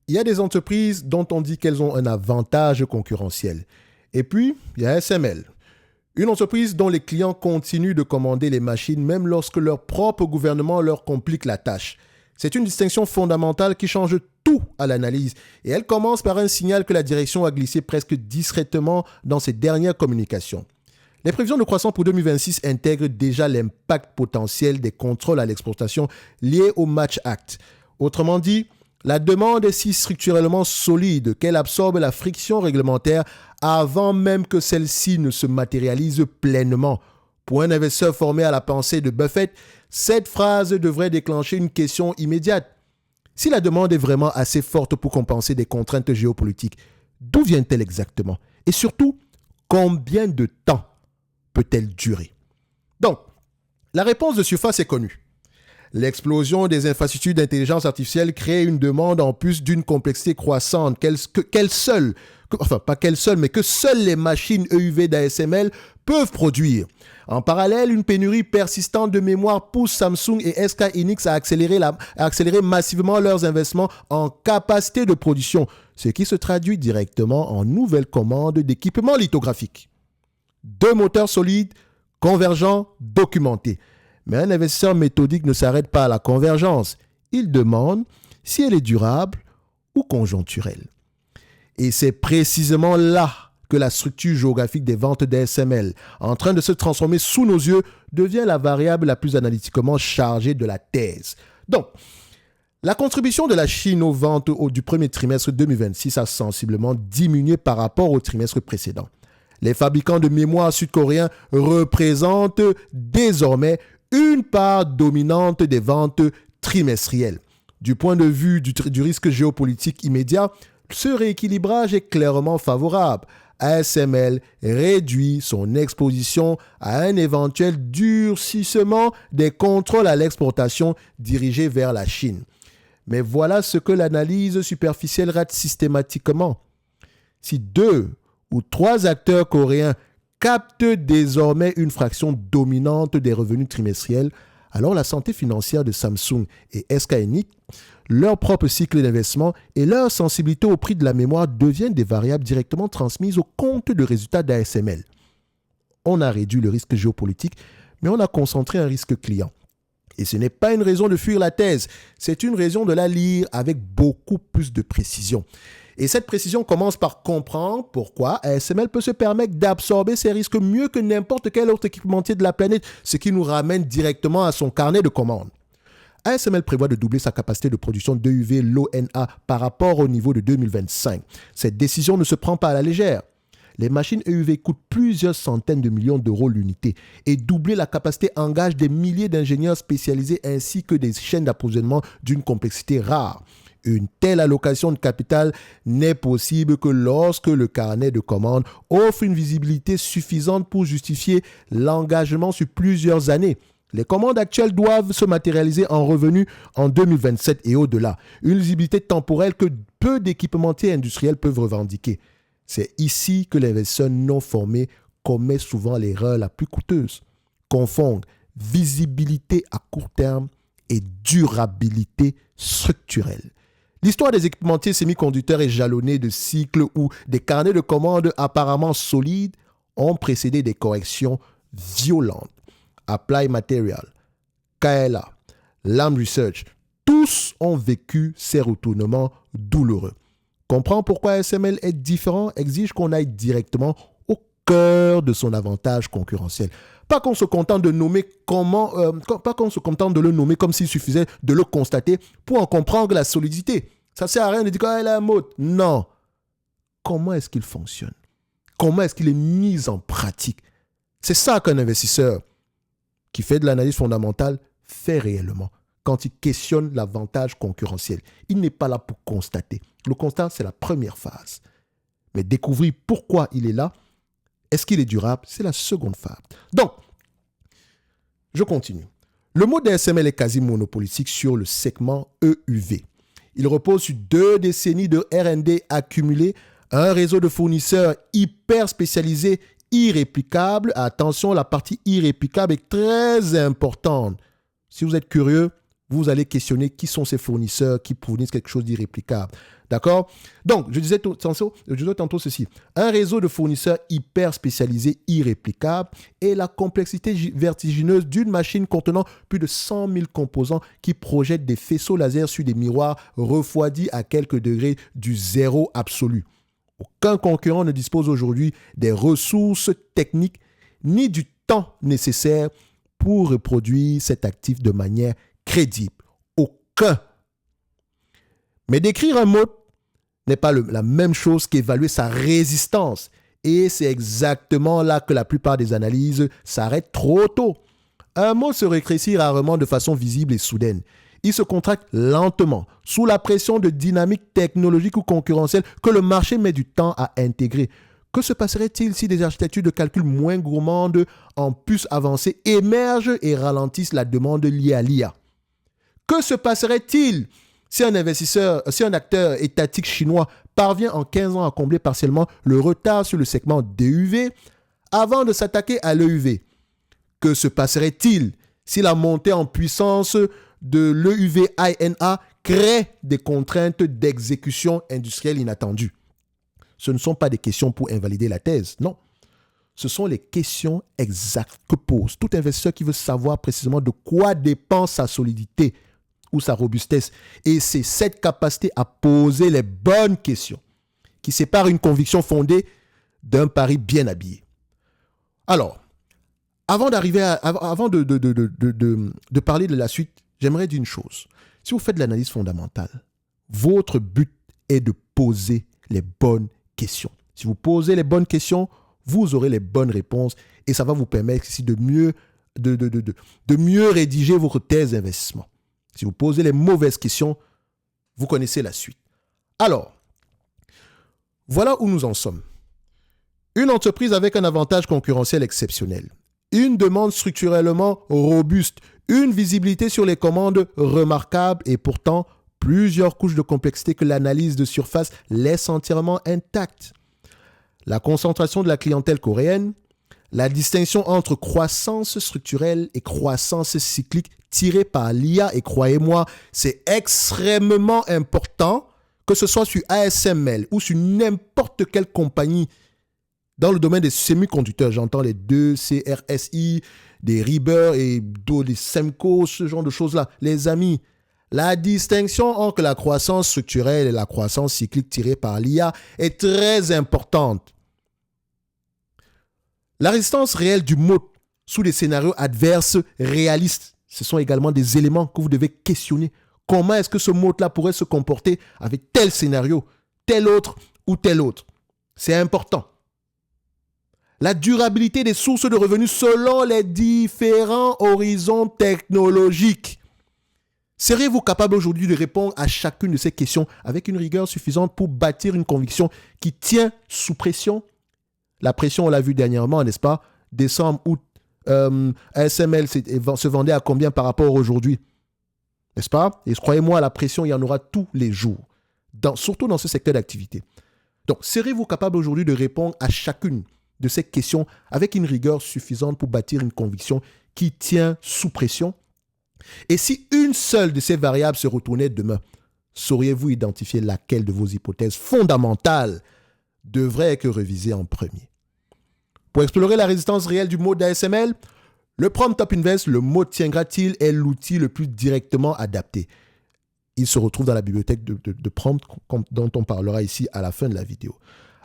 Il y a des entreprises dont on dit qu'elles ont un avantage concurrentiel. Et puis, il y a SML. Une entreprise dont les clients continuent de commander les machines même lorsque leur propre gouvernement leur complique la tâche. C'est une distinction fondamentale qui change tout à l'analyse et elle commence par un signal que la direction a glissé presque discrètement dans ses dernières communications. Les prévisions de croissance pour 2026 intègrent déjà l'impact potentiel des contrôles à l'exportation liés au Match Act. Autrement dit, la demande est si structurellement solide qu'elle absorbe la friction réglementaire avant même que celle-ci ne se matérialise pleinement. Pour un investisseur formé à la pensée de Buffett, cette phrase devrait déclencher une question immédiate. Si la demande est vraiment assez forte pour compenser des contraintes géopolitiques, d'où vient-elle exactement? Et surtout, combien de temps peut-elle durer? Donc, la réponse de surface est connue. L'explosion des infrastructures d'intelligence artificielle crée une demande en plus d'une complexité croissante que seules les machines EUV d'ASML peuvent produire. En parallèle, une pénurie persistante de mémoire pousse Samsung et SK Hynix à accélérer massivement leurs investissements en capacité de production, ce qui se traduit directement en nouvelles commandes d'équipements lithographiques. 2 moteurs solides, convergents, documentés. Mais un investisseur méthodique ne s'arrête pas à la convergence. Il demande si elle est durable ou conjoncturelle. Et c'est précisément là que la structure géographique des ventes d'ASML, en train de se transformer sous nos yeux, devient la variable la plus analytiquement chargée de la thèse. Donc, la contribution de la Chine aux ventes du premier trimestre 2026 a sensiblement diminué par rapport au trimestre précédent. Les fabricants de mémoire sud-coréens représentent désormais une part dominante des ventes trimestrielles. Du point de vue du risque géopolitique immédiat, ce rééquilibrage est clairement favorable. ASML réduit son exposition à un éventuel durcissement des contrôles à l'exportation dirigés vers la Chine. Mais voilà ce que l'analyse superficielle rate systématiquement. Si 2 ou 3 acteurs coréens captent désormais une fraction dominante des revenus trimestriels, alors la santé financière de Samsung et SK Hynix, leur propre cycle d'investissement et leur sensibilité au prix de la mémoire deviennent des variables directement transmises au compte de résultats d'ASML. On a réduit le risque géopolitique, mais on a concentré un risque client. Et ce n'est pas une raison de fuir la thèse, c'est une raison de la lire avec beaucoup plus de précision. Et cette précision commence par comprendre pourquoi ASML peut se permettre d'absorber ces risques mieux que n'importe quel autre équipementier de la planète, ce qui nous ramène directement à son carnet de commandes. ASML prévoit de doubler sa capacité de production d'EUV Low-NA par rapport au niveau de 2025. Cette décision ne se prend pas à la légère. Les machines EUV coûtent plusieurs centaines de millions d'euros l'unité et doubler la capacité engage des milliers d'ingénieurs spécialisés ainsi que des chaînes d'approvisionnement d'une complexité rare. Une telle allocation de capital n'est possible que lorsque le carnet de commandes offre une visibilité suffisante pour justifier l'engagement sur plusieurs années. Les commandes actuelles doivent se matérialiser en revenus en 2027 et au-delà. Une visibilité temporelle que peu d'équipementiers industriels peuvent revendiquer. C'est ici que l'investisseur non formé commet souvent l'erreur la plus coûteuse. Confondre visibilité à court terme et durabilité structurelle. L'histoire des équipementiers semi-conducteurs est jalonnée de cycles où des carnets de commandes apparemment solides ont précédé des corrections violentes. Applied Materials, KLA, Lam Research, tous ont vécu ces retournements douloureux. Comprendre pourquoi ASML est différent exige qu'on aille directement au cœur de son avantage concurrentiel. Pas qu'on se contente de le nommer comme s'il suffisait de le constater pour en comprendre la solidité. Ça ne sert à rien de dire qu'il est un mot. Non. Comment est-ce qu'il fonctionne? Comment est-ce qu'il est mis en pratique? C'est ça qu'un investisseur qui fait de l'analyse fondamentale fait réellement quand il questionne l'avantage concurrentiel. Il n'est pas là pour constater. Le constat, c'est la première phase. Mais découvrir pourquoi il est là, est-ce qu'il est durable, c'est la seconde phase. Donc, je continue. Le mot d'ASML est quasi monopolistique sur le segment EUV. Il repose sur 2 décennies de R&D accumulées, un réseau de fournisseurs hyper spécialisés, irréplicable. Attention, la partie irréplicable est très importante. Si vous êtes curieux, Vous allez questionner qui sont ces fournisseurs qui fournissent quelque chose d'irréplicable. D'accord? Donc, je disais tantôt ceci. Un réseau de fournisseurs hyper spécialisés, irréplicables, et la complexité vertigineuse d'une machine contenant plus de 100 000 composants qui projettent des faisceaux laser sur des miroirs refroidis à quelques degrés du zéro absolu. Aucun concurrent ne dispose aujourd'hui des ressources techniques ni du temps nécessaire pour reproduire cet actif de manière crédible. Aucun. Mais décrire un mode n'est pas la même chose qu'évaluer sa résistance. Et c'est exactement là que la plupart des analyses s'arrêtent trop tôt. Un mode se rétrécit rarement de façon visible et soudaine. Il se contracte lentement, sous la pression de dynamique technologique ou concurrentielle que le marché met du temps à intégrer. Que se passerait-il si des architectures de calcul moins gourmandes en puces avancées émergent et ralentissent la demande liée à l'IA? Que se passerait-il si un acteur étatique chinois parvient en 15 ans à combler partiellement le retard sur le segment DUV avant de s'attaquer à l'EUV? Que se passerait-il si la montée en puissance de l'EUV-INA crée des contraintes d'exécution industrielle inattendues? Ce ne sont pas des questions pour invalider la thèse, non. Ce sont les questions exactes que pose tout investisseur qui veut savoir précisément de quoi dépend sa solidité ou sa robustesse. Et c'est cette capacité à poser les bonnes questions qui sépare une conviction fondée d'un pari bien habillé. Alors, avant de parler de la suite, j'aimerais dire une chose. Si vous faites de l'analyse fondamentale, votre but est de poser les bonnes questions. Si vous posez les bonnes questions, vous aurez les bonnes réponses et ça va vous permettre ici de mieux rédiger votre thèse d'investissement. Si vous posez les mauvaises questions, vous connaissez la suite. Alors, voilà où nous en sommes. Une entreprise avec un avantage concurrentiel exceptionnel, une demande structurellement robuste, une visibilité sur les commandes remarquable et pourtant plusieurs couches de complexité que l'analyse de surface laisse entièrement intactes. La concentration de la clientèle coréenne, la distinction entre croissance structurelle et croissance cyclique tirée par l'IA, et croyez-moi, c'est extrêmement important, que ce soit sur ASML ou sur n'importe quelle compagnie dans le domaine des semi-conducteurs. J'entends les deux CRSI, des Reber et des Semco, ce genre de choses-là. Les amis, la distinction entre la croissance structurelle et la croissance cyclique tirée par l'IA est très importante. La résistance réelle du mode sous des scénarios adverses réalistes, ce sont également des éléments que vous devez questionner. Comment est-ce que ce mode-là pourrait se comporter avec tel scénario, tel autre ou tel autre? C'est important. La durabilité des sources de revenus selon les différents horizons technologiques. Serez-vous capable aujourd'hui de répondre à chacune de ces questions avec une rigueur suffisante pour bâtir une conviction qui tient sous pression? La pression, on l'a vu dernièrement, n'est-ce pas? Décembre, août, ASML se vendait à combien par rapport à aujourd'hui? N'est-ce pas? Et croyez-moi, la pression, il y en aura tous les jours, surtout dans ce secteur d'activité. Donc, serez-vous capable aujourd'hui de répondre à chacune de ces questions avec une rigueur suffisante pour bâtir une conviction qui tient sous pression? Et si une seule de ces variables se retournait demain, sauriez-vous identifier laquelle de vos hypothèses fondamentales devrait être révisée en premier? Pour explorer la résistance réelle du mode ASML, le Prompt Top Invest, le mode tiendra-t-il, est l'outil le plus directement adapté. Il se retrouve dans la bibliothèque de Prompt dont on parlera ici à la fin de la vidéo.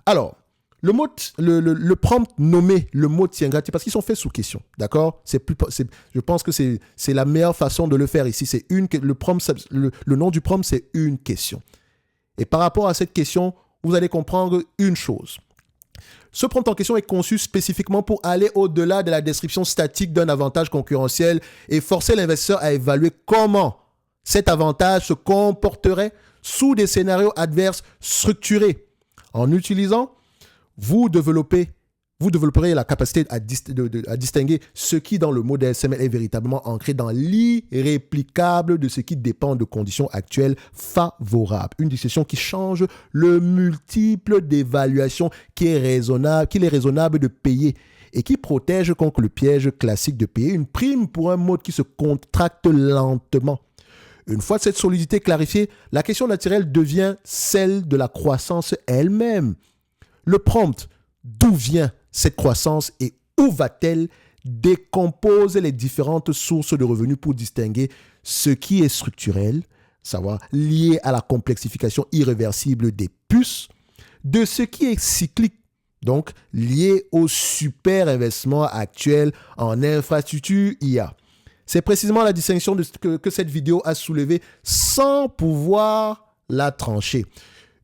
Alors, le prompt nommé le mode tiendra-t-il, parce qu'ils sont faits sous question, d'accord? Je pense que c'est la meilleure façon de le faire ici. Le nom du prompt, c'est une question. Et par rapport à cette question, vous allez comprendre une chose. Ce prompt en question est conçu spécifiquement pour aller au-delà de la description statique d'un avantage concurrentiel et forcer l'investisseur à évaluer comment cet avantage se comporterait sous des scénarios adverses structurés. En utilisant, vous développerez la capacité à distinguer ce qui, dans le mode ASML, est véritablement ancré dans l'irréplicable de ce qui dépend de conditions actuelles favorables. Une distinction qui change le multiple d'évaluation qu'il est raisonnable de payer et qui protège contre le piège classique de payer une prime pour un mode qui se contracte lentement. Une fois cette solidité clarifiée, la question naturelle devient celle de la croissance elle-même. Le prompt, d'où vient cette croissance et où va-t-elle, décompose les différentes sources de revenus pour distinguer ce qui est structurel, savoir lié à la complexification irréversible des puces, de ce qui est cyclique, donc lié au super investissement actuel en infrastructure IA. C'est précisément la distinction que cette vidéo a soulevée sans pouvoir la trancher.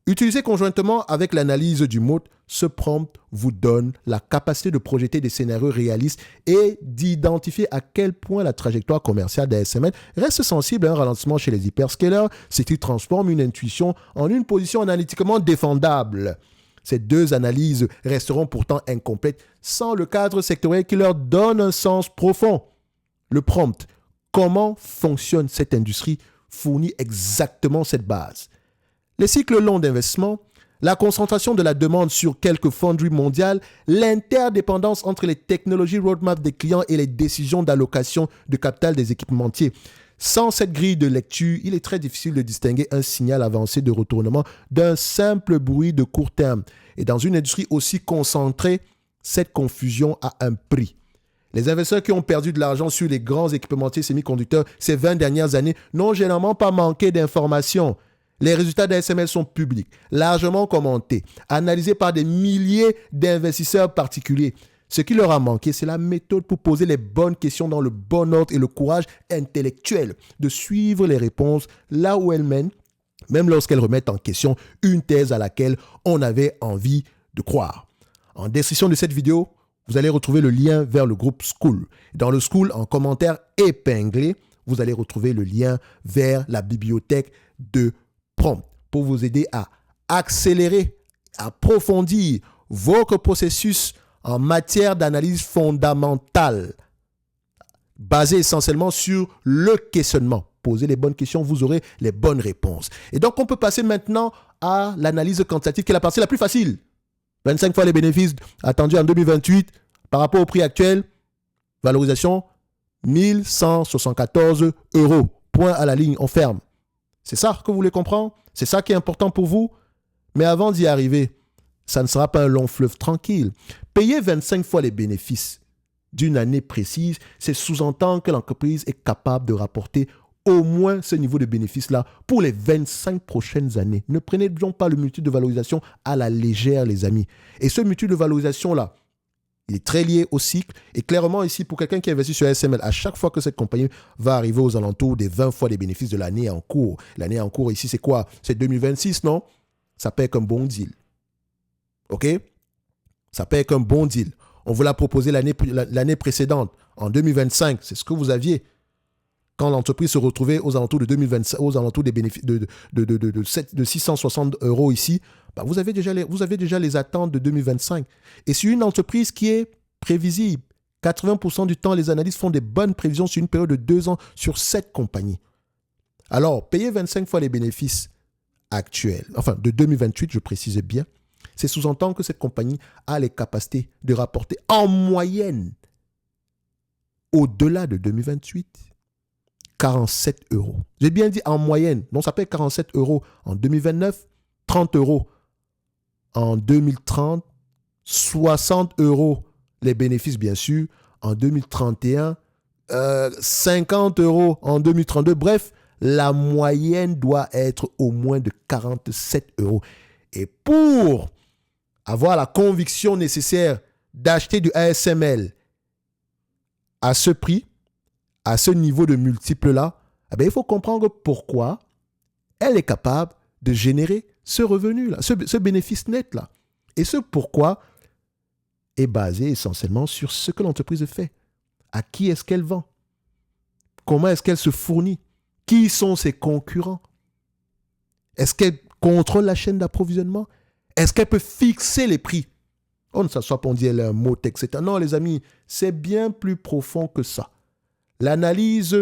Utilisé conjointement avec l'analyse du mode, ce prompt vous donne la capacité de projeter des scénarios réalistes et d'identifier à quel point la trajectoire commerciale d'ASML reste sensible à un ralentissement chez les hyperscalers, ce qui transforme une intuition en une position analytiquement défendable. Ces deux analyses resteront pourtant incomplètes sans le cadre sectoriel qui leur donne un sens profond. Le prompt, comment fonctionne cette industrie, fournit exactement cette base. Les cycles longs d'investissement, la concentration de la demande sur quelques fonderies mondiales, l'interdépendance entre les technologies roadmap des clients et les décisions d'allocation de capital des équipementiers. Sans cette grille de lecture, il est très difficile de distinguer un signal avancé de retournement d'un simple bruit de court terme. Et dans une industrie aussi concentrée, cette confusion a un prix. Les investisseurs qui ont perdu de l'argent sur les grands équipementiers semi-conducteurs ces 20 dernières années n'ont généralement pas manqué d'informations. Les résultats d'ASML sont publics, largement commentés, analysés par des milliers d'investisseurs particuliers. Ce qui leur a manqué, c'est la méthode pour poser les bonnes questions dans le bon ordre et le courage intellectuel de suivre les réponses là où elles mènent, même lorsqu'elles remettent en question une thèse à laquelle on avait envie de croire. En description de cette vidéo, vous allez retrouver le lien vers le groupe School. Dans le School, en commentaire épinglé, vous allez retrouver le lien vers la bibliothèque de prompt pour vous aider à accélérer, approfondir votre processus en matière d'analyse fondamentale, basé essentiellement sur le questionnement. Posez les bonnes questions, vous aurez les bonnes réponses. Et donc, on peut passer maintenant à l'analyse quantitative, qui est la partie la plus facile. 25 fois les bénéfices attendus en 2028 par rapport au prix actuel. Valorisation, 1174 €. Point à la ligne, on ferme. C'est ça que vous voulez comprendre? C'est ça qui est important pour vous? Mais avant d'y arriver, ça ne sera pas un long fleuve tranquille. Payer 25 fois les bénéfices d'une année précise, c'est sous-entendre que l'entreprise est capable de rapporter au moins ce niveau de bénéfice-là pour les 25 prochaines années. Ne prenez donc pas le multiple de valorisation à la légère, les amis. Et ce multiple de valorisation-là, il est très lié au cycle. Et clairement, ici, pour quelqu'un qui investit sur ASML, à chaque fois que cette compagnie va arriver aux alentours des 20 fois les bénéfices de l'année en cours, l'année en cours ici, c'est quoi? C'est 2026, non? Ça paye comme bon deal. OK? Ça paye comme bon deal. On vous l'a proposé l'année précédente, en 2025. C'est ce que vous aviez. Quand l'entreprise se retrouvait aux alentours de 2025, aux alentours des bénéfices de 660 € ici, bah vous avez déjà les attentes de 2025. Et c'est une entreprise qui est prévisible. 80% du temps, les analystes font des bonnes prévisions sur une période de 2 ans sur cette compagnie. Alors, payer 25 fois les bénéfices actuels, enfin de 2028, je précise bien, c'est sous-entendre que cette compagnie a les capacités de rapporter en moyenne, au-delà de 2028, 47 €. J'ai bien dit en moyenne. Donc, ça paye 47 € en 2029, 30 € en 2030, 60 € les bénéfices, bien sûr, en 2031, 50 € en 2032. Bref, la moyenne doit être au moins de 47 €. Et pour avoir la conviction nécessaire d'acheter du ASML à ce prix, à ce niveau de multiple-là, eh bien, il faut comprendre pourquoi elle est capable de générer ce revenu-là, ce bénéfice net-là. Et ce pourquoi est basé essentiellement sur ce que l'entreprise fait. À qui est-ce qu'elle vend? Comment est-ce qu'elle se fournit? Qui sont ses concurrents? Est-ce qu'elle contrôle la chaîne d'approvisionnement? Est-ce qu'elle peut fixer les prix? On ne s'assoit pas, on dit elle est un mot, etc. Non, les amis, c'est bien plus profond que ça. L'analyse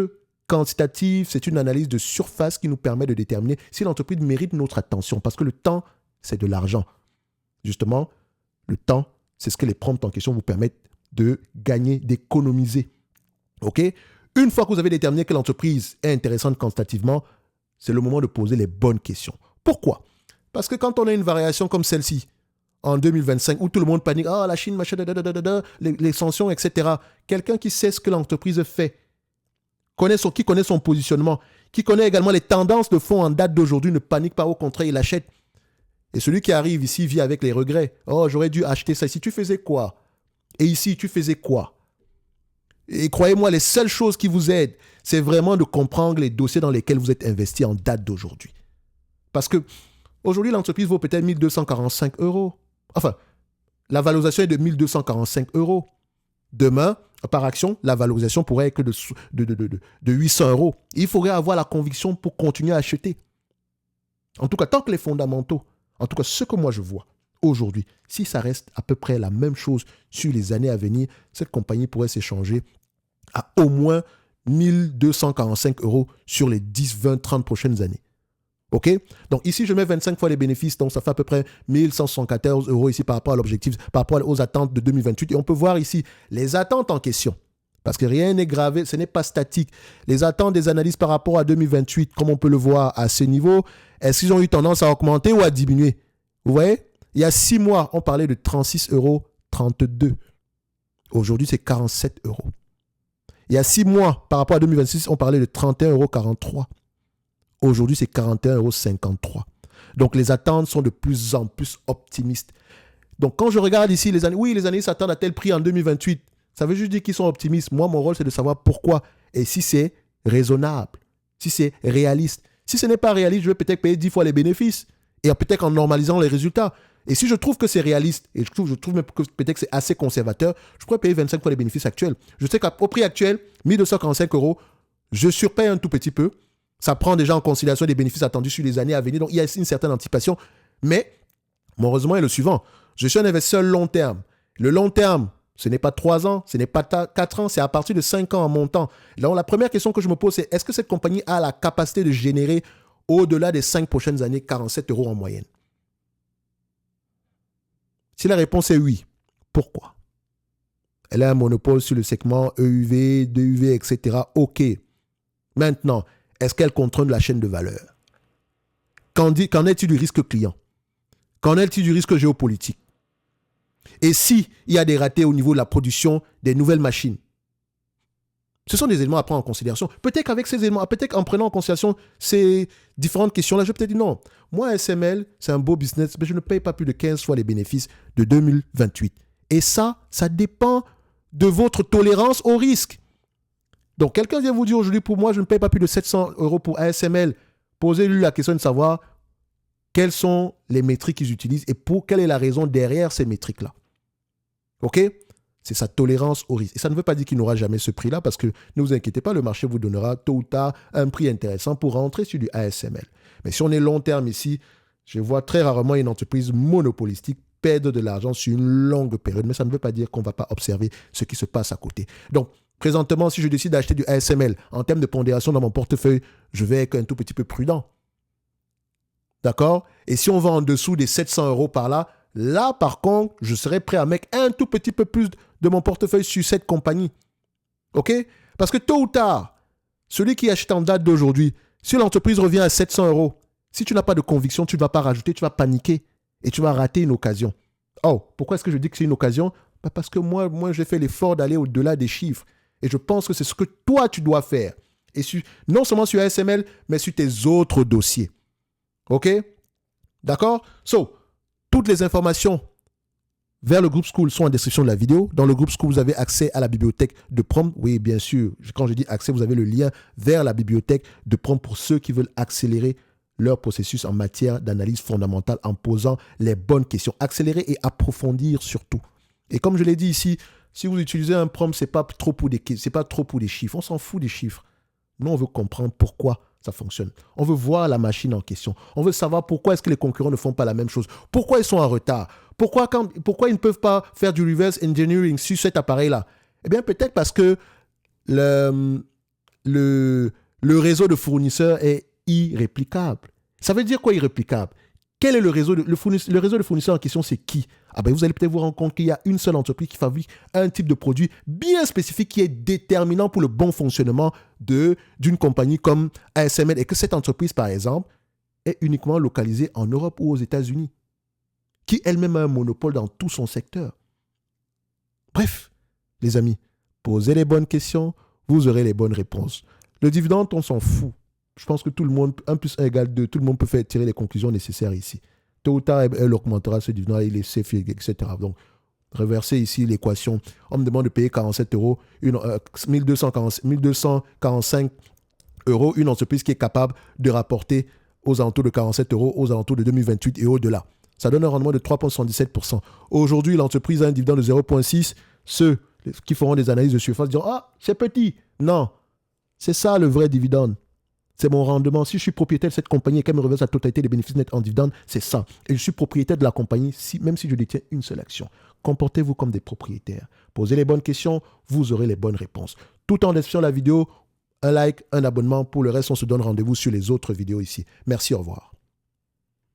quantitative, c'est une analyse de surface qui nous permet de déterminer si l'entreprise mérite notre attention. Parce que le temps, c'est de l'argent. Justement, le temps, c'est ce que les prompts en question vous permettent de gagner, d'économiser. OK? Une fois que vous avez déterminé que l'entreprise est intéressante quantitativement, c'est le moment de poser les bonnes questions. Pourquoi? Parce que quand on a une variation comme celle-ci, en 2025, où tout le monde panique, ah, la Chine, machin, les sanctions, etc. Quelqu'un qui sait ce que l'entreprise fait, qui connaît son positionnement, qui connaît également les tendances de fond en date d'aujourd'hui, ne panique pas, au contraire, il achète. Et celui qui arrive ici vit avec les regrets. Oh, j'aurais dû acheter ça ici. Tu faisais quoi? Et ici, tu faisais quoi? Et croyez-moi, les seules choses qui vous aident, c'est vraiment de comprendre les dossiers dans lesquels vous êtes investi en date d'aujourd'hui. Parce que aujourd'hui, l'entreprise vaut peut-être 1245 €. Enfin, la valorisation est de 1245 €. Demain, par action, la valorisation pourrait être de 800 €. Il faudrait avoir la conviction pour continuer à acheter. En tout cas, tant que les fondamentaux, en tout cas ce que moi je vois aujourd'hui, si ça reste à peu près la même chose sur les années à venir, cette compagnie pourrait s'échanger à au moins 1245 € sur les 10, 20, 30 prochaines années. OK? Donc ici, je mets 25 fois les bénéfices, donc ça fait à peu près 1174 € ici par rapport à l'objectif, par rapport aux attentes de 2028. Et on peut voir ici les attentes en question. Parce que rien n'est gravé, ce n'est pas statique. Les attentes des analystes par rapport à 2028, comme on peut le voir à ce niveau, est-ce qu'ils ont eu tendance à augmenter ou à diminuer? Vous voyez? Il y a 6 mois, on parlait de 36,32 €. Aujourd'hui, c'est 47 €. Il y a 6 mois, par rapport à 2026, on parlait de 31,43 €. Aujourd'hui, c'est 41,53 €. Donc, les attentes sont de plus en plus optimistes. Donc, quand je regarde ici, les analystes s'attendent à tel prix en 2028. Ça veut juste dire qu'ils sont optimistes. Moi, mon rôle, c'est de savoir pourquoi. Et si c'est raisonnable, si c'est réaliste. Si ce n'est pas réaliste, je vais peut-être payer 10 fois les bénéfices. Et peut-être en normalisant les résultats. Et si je trouve que c'est réaliste, et je trouve même que peut-être que c'est assez conservateur, je pourrais payer 25 fois les bénéfices actuels. Je sais qu'au prix actuel, 1245 €, je surpaye un tout petit peu. Ça prend déjà en considération les bénéfices attendus sur les années à venir. Donc, il y a une certaine anticipation. Mais, mon raisonnement est le suivant. Je suis un investisseur long terme. Le long terme, ce n'est pas 3 ans, ce n'est pas 4 ans, c'est à partir de 5 ans en montant. Donc, la première question que je me pose, c'est est-ce que cette compagnie a la capacité de générer au-delà des 5 prochaines années 47 € en moyenne? Si la réponse est oui, pourquoi? Elle a un monopole sur le segment EUV, DUV, etc. OK. Maintenant, est-ce qu'elle contrôle la chaîne de valeur? Qu'en est-il du risque client? Qu'en est-il du risque géopolitique? Et s'il y a des ratés au niveau de la production des nouvelles machines? Ce sont des éléments à prendre en considération. Peut-être qu'avec ces éléments, peut-être qu'en prenant en considération ces différentes questions-là, je vais peut-être dire non. Moi, SML, c'est un beau business, mais je ne paye pas plus de 15 fois les bénéfices de 2028. Et ça dépend de votre tolérance au risque. Donc, quelqu'un vient vous dire aujourd'hui, pour moi, je ne paye pas plus de 700 € pour ASML. Posez-lui la question de savoir quelles sont les métriques qu'ils utilisent et quelle est la raison derrière ces métriques-là. OK? C'est sa tolérance au risque. Et ça ne veut pas dire qu'il n'aura jamais ce prix-là parce que ne vous inquiétez pas, le marché vous donnera tôt ou tard un prix intéressant pour rentrer sur du ASML. Mais si on est long terme ici, je vois très rarement une entreprise monopolistique perdre de l'argent sur une longue période. Mais ça ne veut pas dire qu'on ne va pas observer ce qui se passe à côté. Donc, présentement, si je décide d'acheter du ASML en termes de pondération dans mon portefeuille, je vais être un tout petit peu prudent. D'accord? Et si on va en dessous des 700 € par là, là, par contre, je serais prêt à mettre un tout petit peu plus de mon portefeuille sur cette compagnie. OK? Parce que tôt ou tard, celui qui achète en date d'aujourd'hui, si l'entreprise revient à 700 €, si tu n'as pas de conviction, tu ne vas pas rajouter, tu vas paniquer et tu vas rater une occasion. Oh, pourquoi est-ce que je dis que c'est une occasion? Parce que moi j'ai fait l'effort d'aller au-delà des chiffres. Et je pense que c'est ce que toi, tu dois faire. Et non seulement sur ASML, mais sur tes autres dossiers. OK? D'accord? Toutes les informations vers le groupe School sont en description de la vidéo. Dans le groupe School, vous avez accès à la bibliothèque de Prompt. Oui, bien sûr. Quand je dis accès, vous avez le lien vers la bibliothèque de Prompt pour ceux qui veulent accélérer leur processus en matière d'analyse fondamentale en posant les bonnes questions. Accélérer et approfondir surtout. Et comme je l'ai dit ici, si vous utilisez un prompt, ce n'est pas trop pour des chiffres. On s'en fout des chiffres. Nous, on veut comprendre pourquoi ça fonctionne. On veut voir la machine en question. On veut savoir pourquoi est-ce que les concurrents ne font pas la même chose. Pourquoi ils sont en retard. Pourquoi ils ne peuvent pas faire du reverse engineering sur cet appareil-là? Eh bien, peut-être parce que le réseau de fournisseurs est irréplicable. Ça veut dire quoi irréplicable? Quel est le réseau le réseau de fournisseurs en question, c'est qui? Ah ben, vous allez peut-être vous rendre compte qu'il y a une seule entreprise qui fabrique un type de produit bien spécifique qui est déterminant pour le bon fonctionnement d'une compagnie comme ASML et que cette entreprise, par exemple, est uniquement localisée en Europe ou aux États-Unis, qui elle-même a un monopole dans tout son secteur. Bref, les amis, posez les bonnes questions, vous aurez les bonnes réponses. Le dividende, on s'en fout. Je pense que tout le monde, 1 plus 1 égale 2, tout le monde peut faire tirer les conclusions nécessaires ici. Tôt ou tard, elle augmentera ce dividende, il est safe, etc. Donc, reverser ici l'équation. On me demande de payer 47 euros, 1245 euros, une entreprise qui est capable de rapporter aux alentours de 47 euros, aux alentours de 2028 et au-delà. Ça donne un rendement de 3,77%. Aujourd'hui, l'entreprise a un dividende de 0,6. Ceux qui feront des analyses de surface diront « Ah, c'est petit ». Non, c'est ça le vrai dividende. C'est mon rendement. Si je suis propriétaire de cette compagnie et qu'elle me reverse la totalité des bénéfices nets en dividende, c'est ça. Et je suis propriétaire de la compagnie, même si je détiens une seule action. Comportez-vous comme des propriétaires. Posez les bonnes questions, vous aurez les bonnes réponses. Tout en description de la vidéo, un like, un abonnement. Pour le reste, on se donne rendez-vous sur les autres vidéos ici. Merci, au revoir.